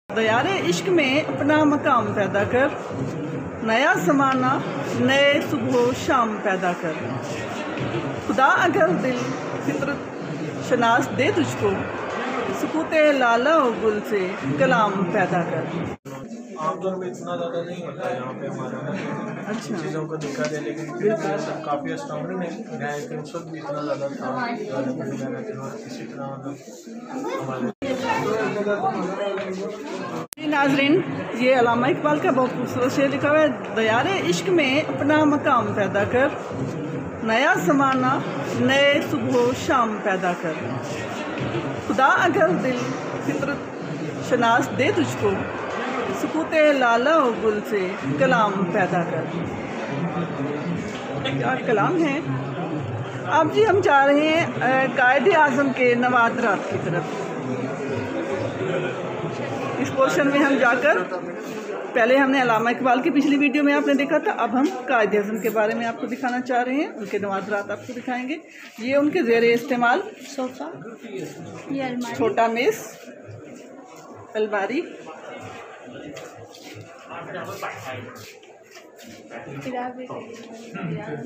दयारे इश्क में अपना मकाम पैदा कर, नया ज़माना नए सुबह शाम पैदा कर। खुदा अगर दिल फितरत शनास दे तुझको, सुकूते लाला और गुल से कलाम पैदा कर। आमतौर पर इतना ज़्यादा नहीं होता है यहाँ पे हमारे में। अच्छा, चीज़ों को दिखा दे, लेकिन सब काफ़ी अस्ट्रॉन्ग नहीं है कि उस वक्त भी इतना ज़्यादा था किसी तरह हमारे। नाजरीन, ये अल्लामा इकबाल का बहुत खूबसूरत शेर लिखा हुआ है। दयारे इश्क में अपना मकाम पैदा कर, नया ज़माना नए सुबह शाम पैदा कर। खुदा अगर दिल फितरत शनास दे तुझको, सुकूते लाला और गुल से कलाम पैदा कर। क्या कलाम है। अब जी हम जा रहे हैं कायदे आज़म के नवादरात की तरफ। इस पोर्शन में हम जाकर, पहले हमने अल्लामा इकबाल की पिछली वीडियो में आपने देखा था, अब हम कायदे आज़म के बारे में आपको दिखाना चाह रहे हैं। उनके नवादरात आपको दिखाएंगे। ये उनके ज़ेरे इस्तेमाल सोफ़ा, छोटा मेज़, अलमारी,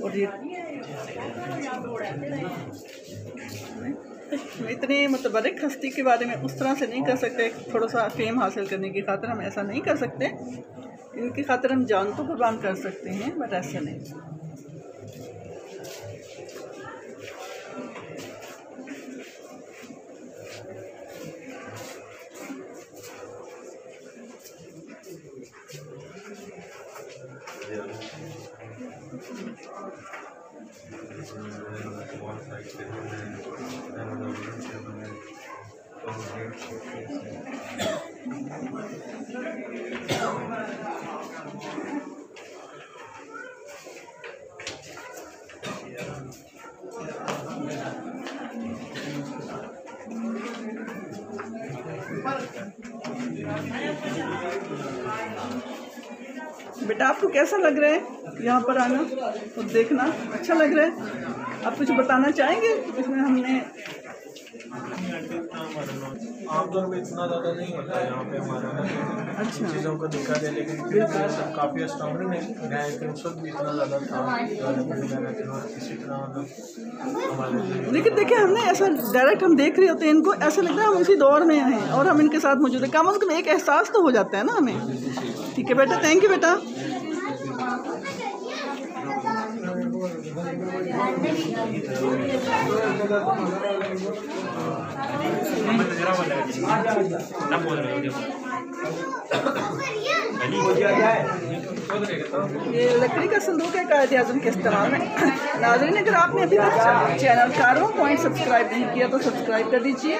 और ये इतने मुतबरक हस्ती के बारे में उस तरह से नहीं कर सकते। थोड़ा सा फेम हासिल करने की खातिर हम ऐसा नहीं कर सकते। इनकी खातिर हम जान तो कुर्बान कर सकते हैं, बट ऐसा नहीं। बेटा, आपको कैसा लग रहा है यहाँ पर आना और देखना? अच्छा लग रहा है? आप कुछ बताना चाहेंगे इसमें? हमने आमतौर पर इतना ज़्यादा नहीं होता है यहाँ पे हमारे में। अच्छा, चीज़ों को दिखा दे, लेकिन सब काफ़ी अस्ट्रॉन्ग नहीं है कि उस वक्त भी इतना ज़्यादा था किसी तरह हमारे। लेकिन देखिए, हमने ऐसा डायरेक्ट हम देख रहे होते हैं इनको, ऐसा लगता है हम उसी दौर में हैं और हम इनके साथ मौजूद हैं। कम अज़ कम एक एहसास तो हो जाता है ना हमें। ठीक है बेटा, थैंक यू बेटा। ये लकड़ी का संदूक है कायदे आज़म के इस्तेमाल में। नाज़रीन, अगर आपने अभी तक चैनल कारवां पॉइंट सब्सक्राइब नहीं किया तो सब्सक्राइब कर दीजिए।